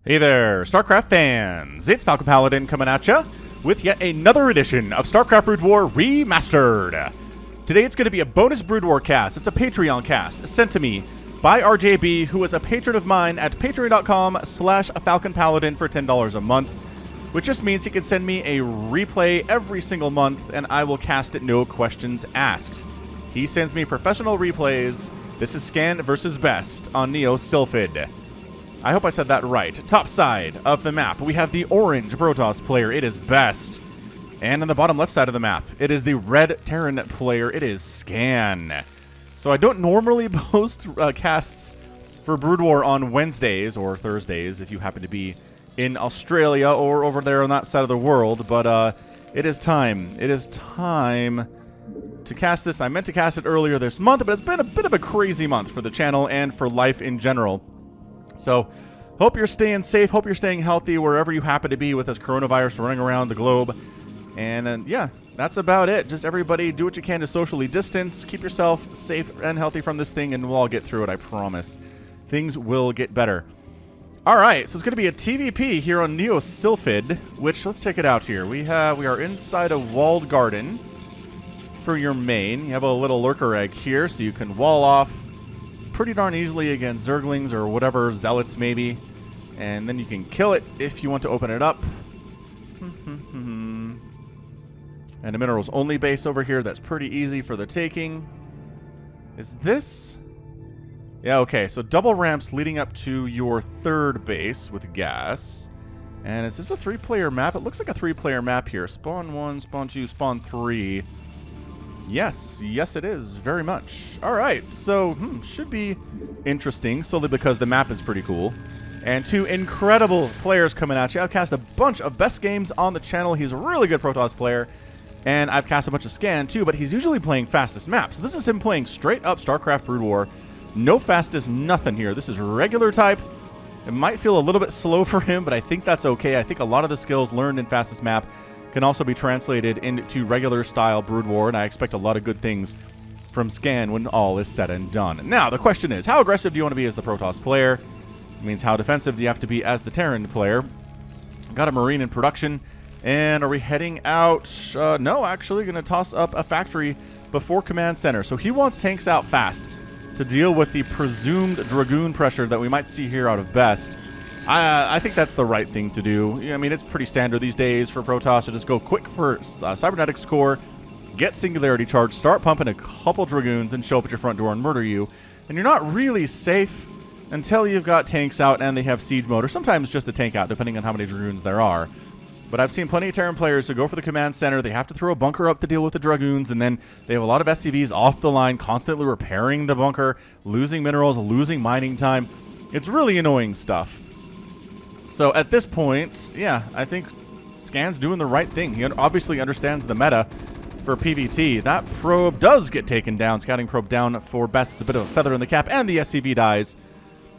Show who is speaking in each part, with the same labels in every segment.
Speaker 1: Hey there, StarCraft fans! It's Falcon Paladin coming at ya with yet another edition of StarCraft Brood War Remastered. Today it's going to be a bonus Brood War cast. It's a Patreon cast sent to me by RJB, who is a patron of mine at patreon.com/FalconPaladin for $10 a month, which just means he can send me a replay every single month and I will cast it no questions asked. He sends me professional replays. This is Scan versus Best on Neo Sylphid. I hope I said that right. Top side of the map, we have the orange Protoss player. It is Best. And on the bottom left side of the map, it is the red Terran player. It is Scan. So I don't normally post casts for Brood War on Wednesdays or Thursdays if you happen to be in Australia or over there on that side of the world. But it is time. It is time to cast this. I meant to cast it earlier this month, but it's been a bit of a crazy month for the channel and for life in general. So, hope you're staying safe, hope you're staying healthy wherever you happen to be with this coronavirus running around the globe. And yeah, that's about it. Just everybody do what you can to socially distance, keep yourself safe and healthy from this thing, and we'll all get through it, I promise. Things will get better. Alright, so it's going to be a TVP here on Neo Sylphid, which, let's check it out here. We are inside a walled garden for your main. You have a little lurker egg here, so you can wall off pretty darn easily against Zerglings or whatever, Zealots maybe. And then you can kill it if you want to open it up. And a minerals only base over here that's pretty easy for the taking. Is this? Yeah, okay, so double ramps leading up to your third base with gas. And is this a 3-player map? It looks like a 3-player map here. Spawn 1, spawn 2, spawn 3. Yes, yes it is, very much. Alright, so, should be interesting, solely because the map is pretty cool. And two incredible players coming at you. I've cast a bunch of best games on the channel. He's a really good Protoss player. And I've cast a bunch of Scan, too, but he's usually playing fastest maps. So this is him playing straight up StarCraft Brood War. No fastest, nothing here. This is regular type. It might feel a little bit slow for him, but I think that's okay. I think a lot of the skills learned in fastest map can also be translated into regular style Brood War, and I expect a lot of good things from Scan when all is said and done. Now, the question is, how aggressive do you want to be as the Protoss player? It means how defensive do you have to be as the Terran player? Got a Marine in production, and are we heading out? No, actually, going to toss up a factory before Command Center. So he wants tanks out fast to deal with the presumed Dragoon pressure that we might see here out of Best. I think that's the right thing to do. I mean, it's pretty standard these days for Protoss to just go quick for Cybernetics core, get Singularity Charge, start pumping a couple Dragoons, and show up at your front door and murder you. And you're not really safe until you've got tanks out and they have siege mode, or sometimes just a tank out, depending on how many Dragoons there are. But I've seen plenty of Terran players who go for the Command Center. They have to throw a bunker up to deal with the Dragoons, and then they have a lot of SCVs off the line, constantly repairing the bunker, losing minerals, losing mining time. It's really annoying stuff. So at this point, yeah, I think Scan's doing the right thing. He obviously understands the meta for PvT. That probe does get taken down. Scouting probe down for Best. It's a bit of a feather in the cap, and the SCV dies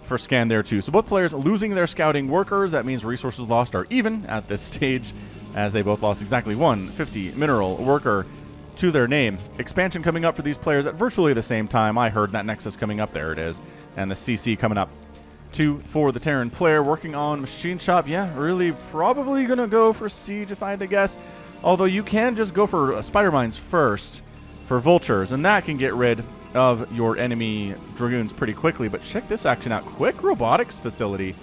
Speaker 1: for Scan there too. So both players losing their scouting workers. That means resources lost are even at this stage, as they both lost exactly 150 mineral worker to their name. Expansion coming up for these players at virtually the same time. I heard that Nexus coming up. There it is. And the CC coming up. 2 for the Terran player, working on Machine Shop. Yeah, really probably going to go for Siege if I had to guess. Although you can just go for Spider Mines first for Vultures, and that can get rid of your enemy Dragoons pretty quickly. But check this action out. Quick robotics facility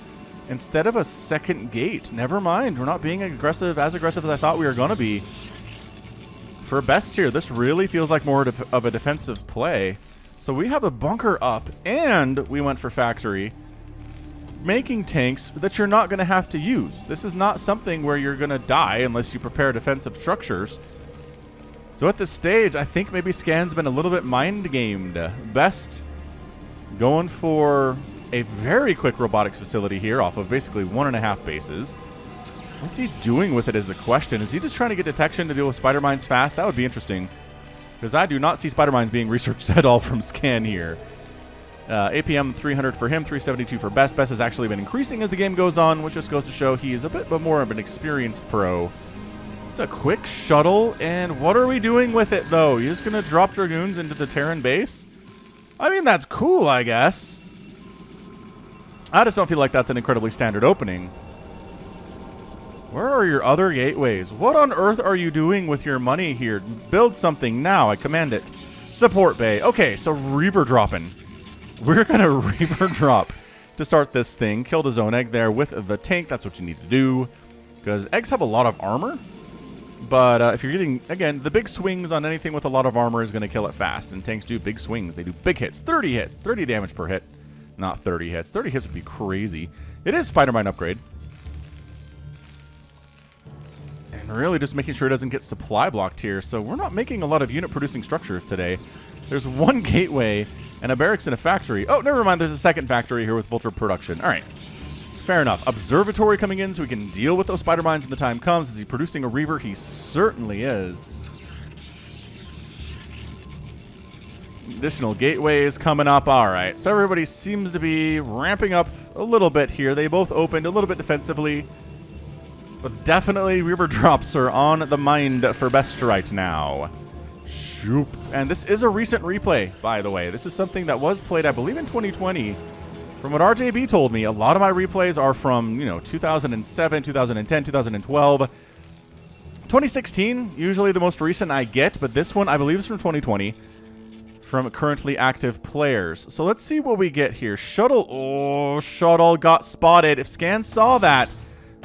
Speaker 1: instead of a second gate. Never mind. We're not being aggressive as I thought we were going to be. For Best here, this really feels like more of a defensive play. So we have a bunker up, and we went for factory, making tanks that you're not going to have to use. This is not something where you're going to die unless you prepare defensive structures. So at this stage, I think maybe Scan's been a little bit mind-gamed. Best going for a very quick robotics facility here off of basically 1.5 bases. What's he doing with it is the question. Is he just trying to get detection to deal with Spider Mines fast? That would be interesting, because I do not see Spider Mines being researched at all from Scan here. APM 300 for him, 372 for Best. Best has actually been increasing as the game goes on, which just goes to show he is a bit more of an experienced pro. It's a quick shuttle, and what are we doing with it, though? You're just going to drop Dragoons into the Terran base? I mean, that's cool, I guess. I just don't feel like that's an incredibly standard opening. Where are your other gateways? What on earth are you doing with your money here? Build something now. I command it. Support bay. Okay, so Reaver dropping. We're going to Reaver drop to start this thing. Killed a zone egg there with the tank. That's what you need to do. Because eggs have a lot of armor. But if you're getting, again, the big swings on anything with a lot of armor is going to kill it fast. And tanks do big swings. They do big hits. 30 damage per hit. Not 30 hits. 30 hits would be crazy. It is Spider-Mine upgrade. And really just making sure it doesn't get supply blocked here. So we're not making a lot of unit-producing structures today. There's one gateway and a barracks and a factory. Oh, never mind. There's a second factory here with Vulture production. All right. Fair enough. Observatory coming in so we can deal with those spider mines when the time comes. Is he producing a Reaver? He certainly is. Additional gateways coming up. All right. So everybody seems to be ramping up a little bit here. They both opened a little bit defensively. But definitely Reaver drops are on the mind for best right now. Shoop. And this is a recent replay, by the way. This is something that was played, I believe, in 2020. From what RJB told me, a lot of my replays are from, 2007, 2010, 2012. 2016, usually the most recent I get, but this one, I believe, is from 2020. From currently active players. So let's see what we get here. Shuttle. Oh, Shuttle got spotted. If Scan saw that.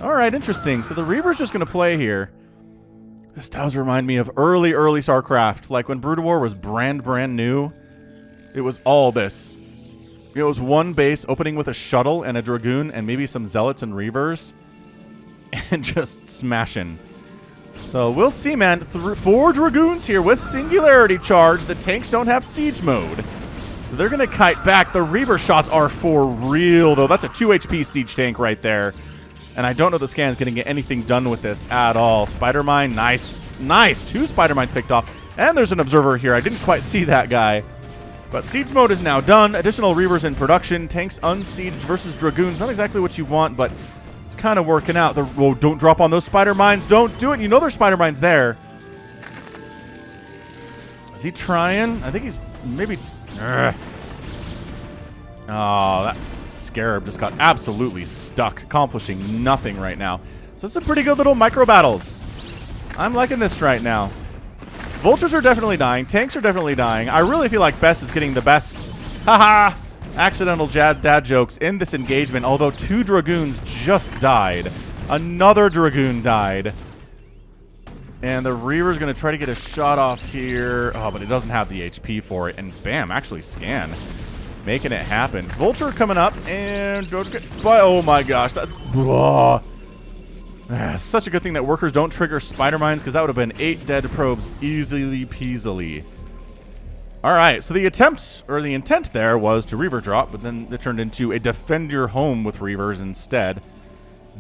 Speaker 1: All right, interesting. So the Reaver's just going to play here. This does remind me of early StarCraft. Like when Brood War was brand new. It was all this. It was one base opening with a shuttle and a dragoon and maybe some zealots and reavers. And just smashing. So we'll see, man. 4 dragoons here with singularity charge. The tanks don't have siege mode. So they're going to kite back. The Reaver shots are for real, though. That's a 2 HP siege tank right there. And I don't know the Scan's going to get anything done with this at all. Spider-Mine, nice. Nice. 2 Spider-Mines picked off. And there's an observer here. I didn't quite see that guy. But siege mode is now done. Additional Reavers in production. Tanks unsieged versus dragoons. Not exactly what you want, but it's kind of working out. Oh, don't drop on those spider mines. Don't do it. You know there's spider mines there. Is he trying? I think he's maybe... Oh, that Scarab just got absolutely stuck, accomplishing nothing right now. So it's a pretty good little micro battles. I'm liking this right now. Vultures are definitely dying. Tanks are definitely dying. I really feel like Best is getting the best, haha, accidental dad jokes in this engagement, although 2 Dragoons just died. Another Dragoon died. And the Reaver's going to try to get a shot off here. Oh, but it doesn't have the HP for it. And bam, actually Scan. Making it happen. Vulture coming up. And oh my gosh, that's... such a good thing that workers don't trigger spider mines, because that would have been 8 dead probes easily peasily. Alright, so the attempt, or the intent there was to Reaver drop, but then it turned into a defend your home with Reavers instead.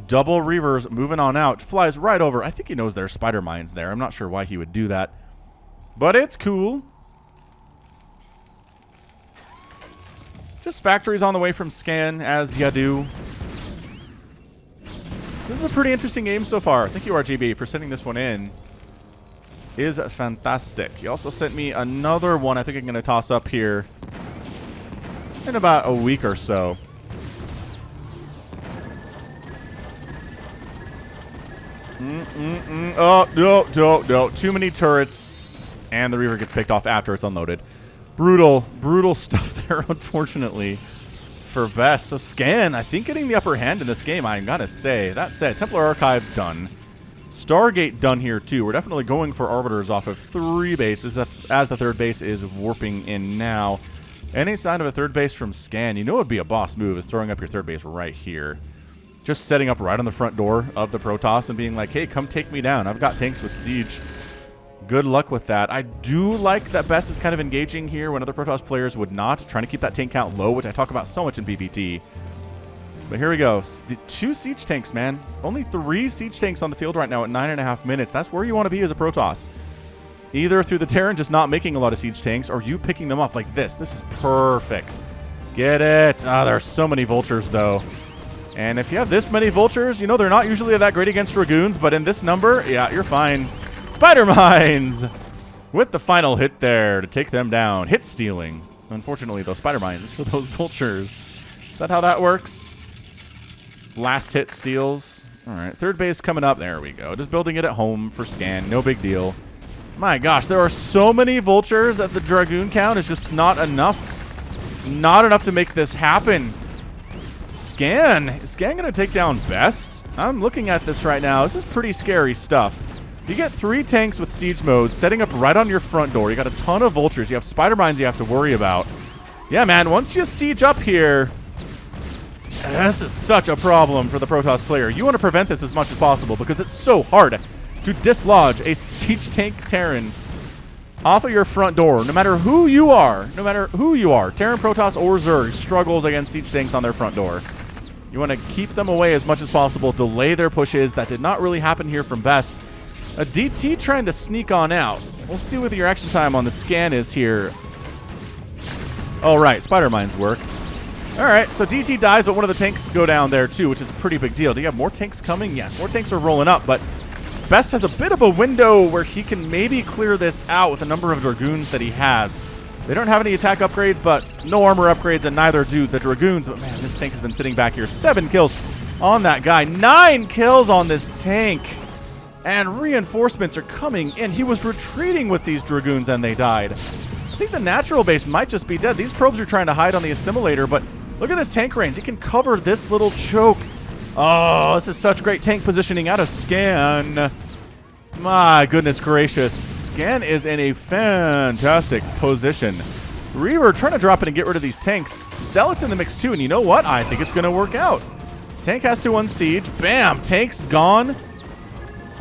Speaker 1: Double Reavers moving on out. Flies right over. I think he knows there's spider mines there. I'm not sure why he would do that. But it's cool. Just factories on the way from Scan, as ya do. This is a pretty interesting game so far. Thank you, RGB, for sending this one in. Is fantastic. He also sent me another one I think I'm going to toss up here in about a week or so. Oh, no. Too many turrets. And the Reaver gets picked off after it's unloaded. Brutal stuff there, unfortunately. For Best. So Scan, I think, getting the upper hand in this game, I gotta say. That said, Templar Archives done. Stargate done here too. We're definitely going for Arbiters off of 3 bases as the 3rd base is warping in now. Any sign of a 3rd base from Scan, you know it would be a boss move, is throwing up your 3rd base right here. Just setting up right on the front door of the Protoss and being like, hey, come take me down. I've got tanks with Siege. Good luck with that. I do like that Best is kind of engaging here when other Protoss players would not, trying to keep that tank count low, which I talk about so much in PvT. But here we go. The 2 siege tanks, man. Only 3 siege tanks on the field right now at 9.5 minutes. That's where you want to be as a Protoss. Either through the Terran just not making a lot of siege tanks, or you picking them off like this. This is perfect. Get it. Ah, there are so many Vultures, though. And if you have this many Vultures, you know they're not usually that great against Dragoons, but in this number, yeah, you're fine. Spider Mines! With the final hit there to take them down. Hit stealing. Unfortunately, those Spider Mines for those Vultures. Is that how that works? Last hit steals. All right, third base coming up. There we go. Just building it at home for scan. No big deal. My gosh, there are so many vultures that the Dragoon count is just not enough. Not enough to make this happen. Scan. Is Scan going to take down Best? I'm looking at this right now. This is pretty scary stuff. You get 3 tanks with siege mode setting up right on your front door. You got a ton of vultures. You have spider mines you have to worry about. Yeah, man, once you siege up here, this is such a problem for the Protoss player. You want to prevent this as much as possible because it's so hard to dislodge a siege tank Terran off of your front door. No matter who you are, Terran, Protoss, or Zerg struggles against siege tanks on their front door. You want to keep them away as much as possible, delay their pushes. That did not really happen here from Best. A DT trying to sneak on out. We'll see what the reaction time on the scan is here. All right, spider mines work. All right, so DT dies, but one of the tanks go down there too, which is a pretty big deal. Do you have more tanks coming? Yes, more tanks are rolling up, but Best has a bit of a window where he can maybe clear this out with a number of Dragoons that he has. They don't have any attack upgrades, but no armor upgrades, and neither do the Dragoons. But man, this tank has been sitting back here. 7 kills on that guy. 9 kills on this tank. And reinforcements are coming in. He was retreating with these Dragoons, and they died. I think the natural base might just be dead. These probes are trying to hide on the assimilator, but look at this tank range. It can cover this little choke. Oh, this is such great tank positioning out of Scan. My goodness gracious. Scan is in a fantastic position. Reaver trying to drop in and get rid of these tanks. Zealot's in the mix too, and you know what? I think it's going to work out. Tank has to unsiege. Bam! Tank's gone.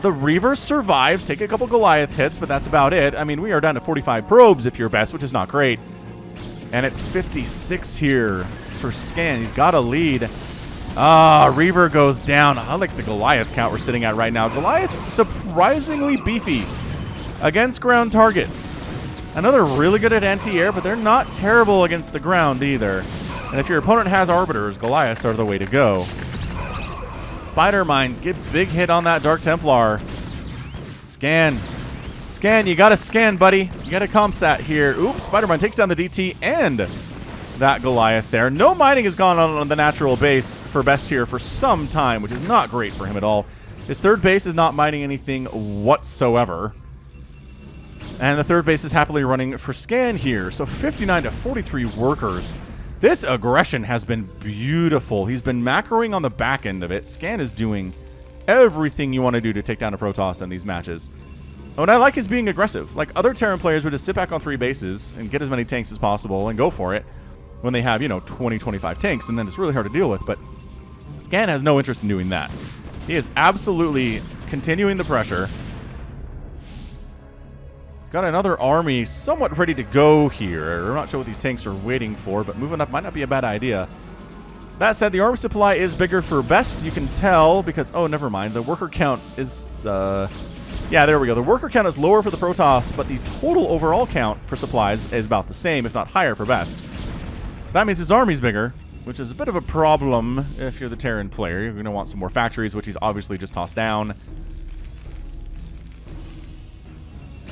Speaker 1: The Reaver survives. Take a couple Goliath hits, but that's about it. I mean, we are down to 45 probes if you're Best, which is not great. And it's 56 here for Scan. He's got a lead. Reaver goes down. I like the Goliath count we're sitting at right now. Goliath's surprisingly beefy against ground targets. I know they're really good at anti-air, but they're not terrible against the ground either. And if your opponent has Arbiters, Goliaths are the way to go. Spider Mine, get big hit on that Dark Templar. Scan. Scan, you gotta scan, buddy. You gotta comsat here. Oops, Spider Mine takes down the DT and that Goliath there. No mining has gone on the natural base for Best here for some time, which is not great for him at all. His third base is not mining anything whatsoever. And the third base is happily running for Scan here. So 59 to 43 workers. This aggression has been beautiful. He's been macroing on the back end of it. Scan is doing everything you want to do to take down a Protoss in these matches. What I like is being aggressive. Like other Terran players would just sit back on 3 bases and get as many tanks as possible and go for it when they have, 20, 25 tanks, and then it's really hard to deal with. But Scan has no interest in doing that. He is absolutely continuing the pressure. He's got another army somewhat ready to go here. I'm not sure what these tanks are waiting for, but moving up might not be a bad idea. That said, the army supply is bigger for Best. You can tell because, oh, never mind. The worker count is, yeah, there we go. The worker count is lower for the Protoss, but the total overall count for supplies is about the same, if not higher for Best. So that means his army's bigger, which is a bit of a problem if you're the Terran player. You're going to want some more factories, which he's obviously just tossed down.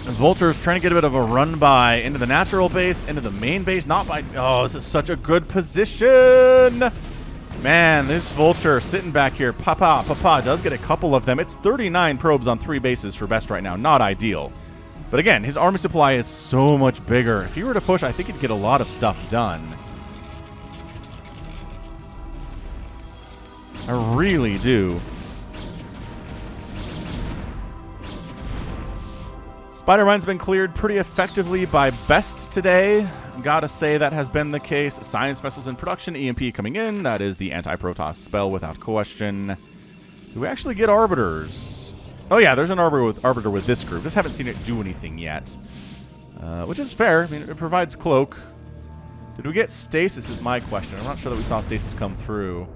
Speaker 1: And Vulture's trying to get a bit of a run by into the natural base, into the main base, not by... Oh, this is such a good position! Man, this Vulture sitting back here. Papa does get a couple of them. It's 39 probes on 3 bases for Best right now. Not ideal. But again, his army supply is so much bigger. If he were to push, I think he'd get a lot of stuff done. I really do. Spider Mine's been cleared pretty effectively by Best today. Gotta say that has been the case. Science Vessels in production, EMP coming in. That is the anti-Protoss spell without question. Do we actually get Arbiters? Oh yeah, there's an Arbiter with this group. Just haven't seen it do anything yet. Which is fair. I mean, it provides Cloak. Did we get Stasis is my question. I'm not sure that we saw Stasis come through.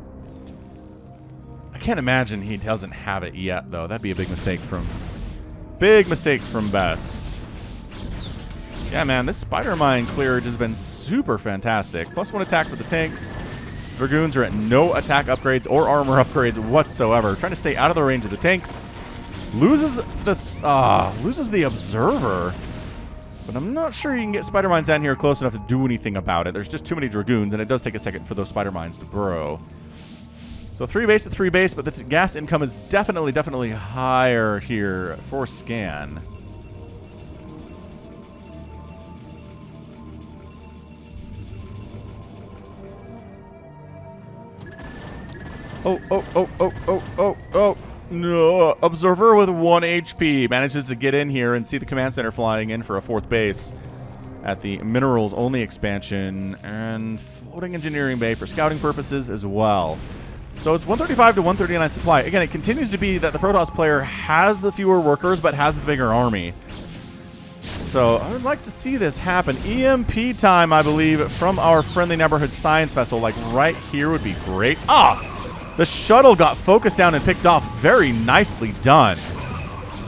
Speaker 1: I can't imagine he doesn't have it yet, though. That'd be a big mistake from... Big mistake from Best. Yeah, man, this Spider Mine clearage has been super fantastic. +1 attack for the tanks. Dragoons are at no attack upgrades or armor upgrades whatsoever. Trying to stay out of the range of the tanks. Loses the Observer. But I'm not sure you can get Spider Mines down here close enough to do anything about it. There's just too many Dragoons, and it does take a second for those Spider Mines to burrow. So 3 base to 3 base, but the gas income is definitely higher here for Scan. Oh. No. Observer with 1 HP manages to get in here and see the command center flying in for a 4th base at the minerals only expansion and floating engineering bay for scouting purposes as well. So it's 135 to 139 supply. Again, it continues to be that the Protoss player has the fewer workers but has the bigger army. So I would like to see this happen. EMP time, I believe, from our friendly neighborhood science vessel, like right here would be great. Ah! The shuttle got focused down and picked off. Very nicely done.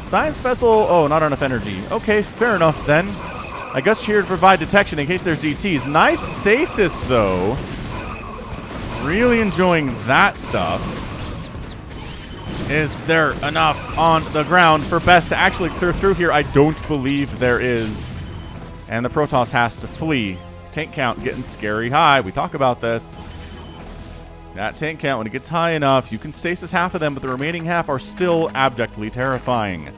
Speaker 1: Science vessel, oh, not enough energy. Okay, fair enough then. I guess here to provide detection in case there's DTs. Nice stasis, though. Really enjoying that stuff. Is there enough on the ground for Best to actually clear through here? I don't believe there is. And the Protoss has to flee. Tank count getting scary high. We talk about this. That tank count, when it gets high enough, you can stasis half of them, but the remaining half are still abjectly terrifying.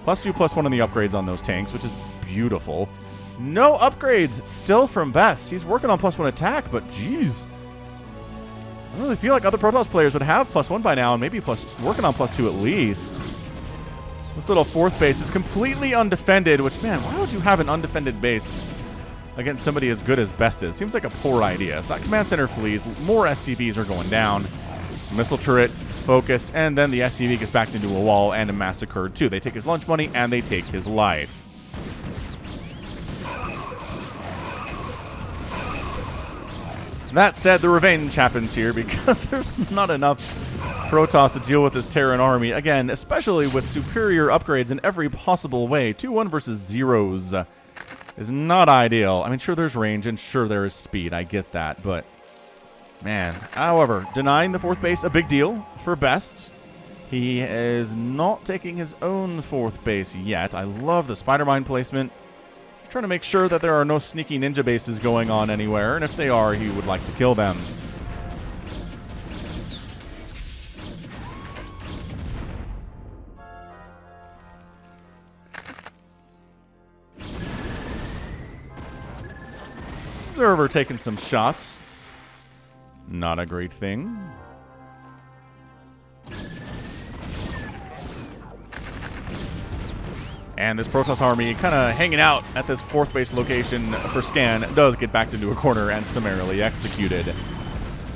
Speaker 1: +2/+1 on the upgrades on those tanks, which is beautiful. No upgrades still from Best. He's working on +1 attack, but geez. I don't really feel like other Protoss players would have +1 by now, and maybe working on +2 at least. This little 4th base is completely undefended, which, man, why would you have an undefended base against somebody as good as Best is? Seems like a poor idea. So that command center flees. More SCVs are going down. Missile turret focused, and then the SCV gets backed into a wall and massacred too. They take his lunch money and they take his life. That said, the revenge happens here because there's not enough Protoss to deal with this Terran army. Again, especially with superior upgrades in every possible way. 2-1 versus zeros is not ideal. I mean, sure, there's range and sure there is speed. I get that, but man. However, denying the 4th base, a big deal for Best. He is not taking his own 4th base yet. I love the spider mine placement. Trying to make sure that there are no sneaky ninja bases going on anywhere, and if they are, he would like to kill them. Observer taking some shots. Not a great thing. And this Protoss army kind of hanging out at this 4th base location for Scan does get backed into a corner and summarily executed.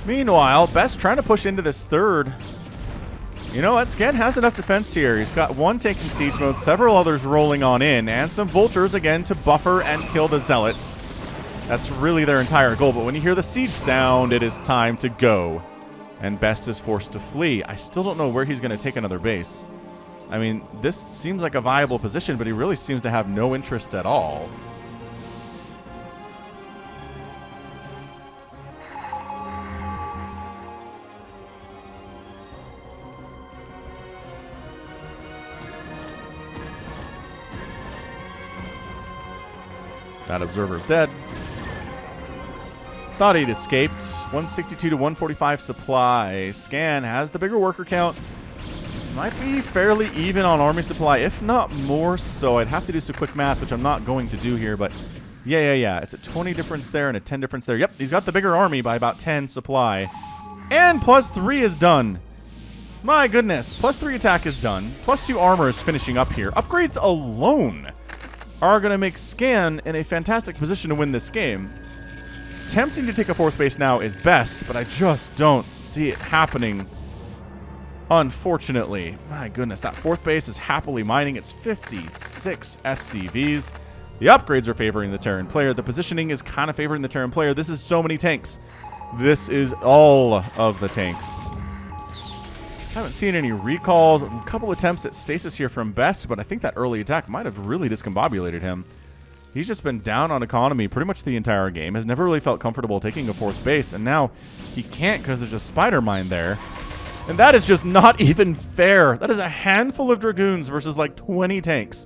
Speaker 1: Meanwhile, Best trying to push into this 3rd. You know what? Scan has enough defense here. He's got 1 tank in siege mode, several others rolling on in, and some vultures again to buffer and kill the zealots. That's really their entire goal, but when you hear the siege sound, it is time to go. And Best is forced to flee. I still don't know where he's going to take another base. I mean, this seems like a viable position, but he really seems to have no interest at all. That observer's dead. Thought he'd escaped. 162 to 145 supply. Scan has the bigger worker count. Might be fairly even on army supply, if not more so. I'd have to do some quick math, which I'm not going to do here, but yeah. It's a 20 difference there and a 10 difference there. Yep, he's got the bigger army by about 10 supply. And +3 is done. My goodness, +3 attack is done. +2 armor is finishing up here. Upgrades alone are going to make Scan in a fantastic position to win this game. Tempting to take a 4th base now is Best, but I just don't see it happening. Unfortunately. My goodness, that 4th base is happily mining its 56 SCVs. The upgrades are favoring the Terran player. The positioning is kind of favoring the Terran player. This is so many tanks. This is all of the tanks. Haven't seen any recalls. A couple attempts at stasis here from Best, but I think that early attack might have really discombobulated him. He's just been down on economy pretty much the entire game. Has never really felt comfortable taking a 4th base, and now he can't because there's a spider mine there. And that is just not even fair. That is a handful of Dragoons versus like 20 tanks.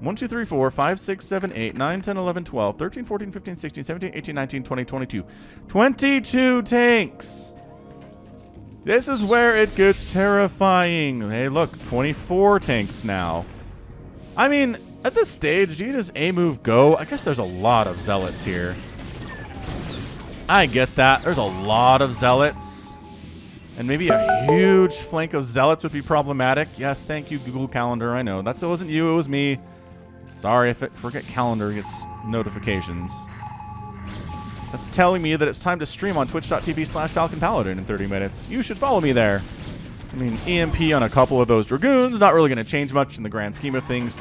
Speaker 1: 1, 2, 3, 4, 5, 6, 7, 8, 9, 10, 11, 12, 13, 14, 15, 16, 17, 18, 19, 20, 22. 22 tanks. This is where it gets terrifying. Hey, look, 24 tanks now. I mean, at this stage, do you just A-move go? I guess there's a lot of zealots here. I get that. There's a lot of zealots. And maybe a huge flank of zealots would be problematic. Yes, thank you, Google Calendar. I know. It wasn't you, it was me. Sorry if Forget Calendar gets notifications. That's telling me that it's time to stream on twitch.tv/Falcon Paladin in 30 minutes. You should follow me there. I mean, EMP on a couple of those Dragoons, not really going to change much in the grand scheme of things.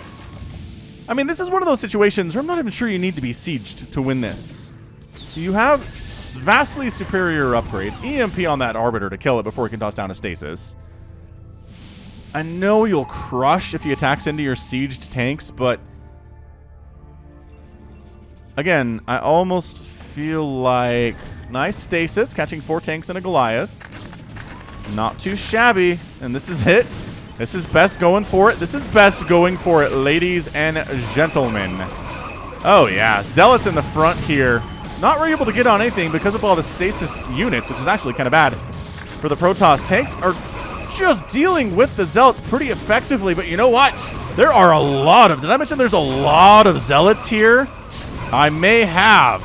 Speaker 1: I mean, this is one of those situations where I'm not even sure you need to be sieged to win this. You have vastly superior upgrades. EMP on that Arbiter to kill it before it can toss down a stasis. I know you'll crush if he attacks into your sieged tanks, but again, I almost feel like nice stasis, catching 4 tanks and a Goliath. Not too shabby, and this is it. This is best going for it. This is best going for it, ladies and gentlemen. Oh yeah, Zealots in the front here. Not really able to get on anything because of all the stasis units, which is actually kind of bad for the Protoss. Tanks are just dealing with the Zealots pretty effectively, but you know what? There are a lot of... Did I mention there's a lot of Zealots here? I may have.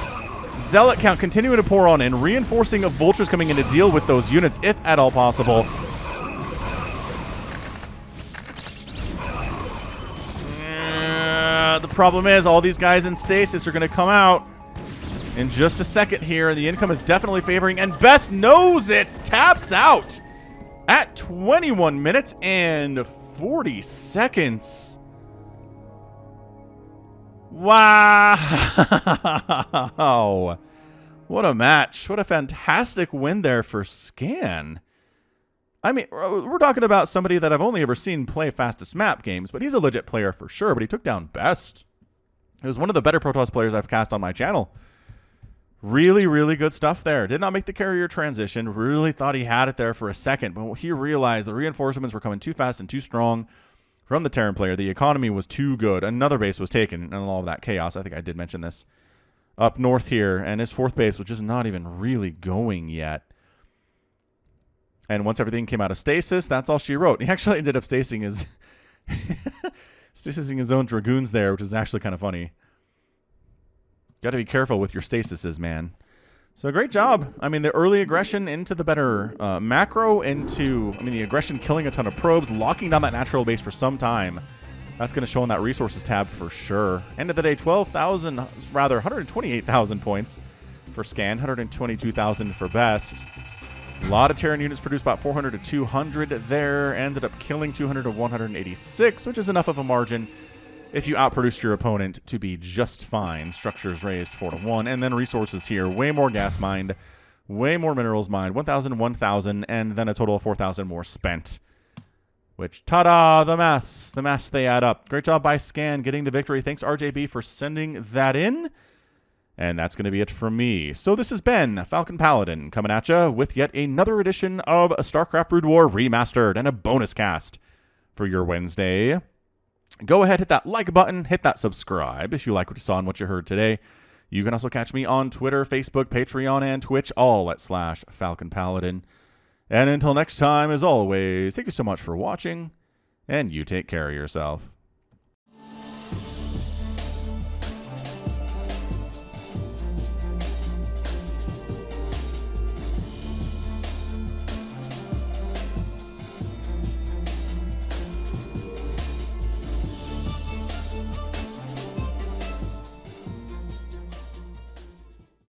Speaker 1: Zealot count continuing to pour on in, reinforcing of Vultures coming in to deal with those units, if at all possible. The problem is all these guys in stasis are going to come out in just a second here, and the income is definitely favoring, and Best knows it, taps out at 21 minutes and 40 seconds. Wow. What a match. What a fantastic win there for Scan. I mean, we're talking about somebody that I've only ever seen play fastest map games, but he's a legit player for sure, but he took down Best. It was one of the better Protoss players I've cast on my channel. Really, really good stuff there. Did not make the carrier transition. Really thought he had it there for a second, but he realized the reinforcements were coming too fast and too strong from the Terran player. The economy was too good. Another base was taken and all of that chaos. I think I did mention this. Up north here, and his 4th base was just not even really going yet. And once everything came out of stasis, that's all she wrote. He actually ended up stasising his stasising his own Dragoons there, which is actually kind of funny. Got to be careful with your stasises, man. So great job. I mean, the early aggression into the better macro, into, I mean, the aggression killing a ton of probes, locking down that natural base for some time. That's going to show in that resources tab for sure. End of the day, 12,000, rather 128,000 points for Scan, 122,000 for Best. A lot of Terran units produced, about 400 to 200 there. Ended up killing 200 to 186, which is enough of a margin if you outproduced your opponent to be just fine. Structures raised 4 to 1. And then resources here. Way more gas mined. Way more minerals mined. 1,000, 1,000. And then a total of 4,000 more spent. Which, ta-da, the maths. The maths, they add up. Great job by Scan getting the victory. Thanks, RJB, for sending that in. And that's going to be it from me. So this has been Falcon Paladin coming at you with yet another edition of a StarCraft Brood War Remastered and a bonus cast for your Wednesday. Go ahead, hit that like button, hit that subscribe if you like what you saw and what you heard today. You can also catch me on Twitter, Facebook, Patreon, and Twitch, all at /Falcon Paladin. And until next time, as always, thank you so much for watching, and you take care of yourself.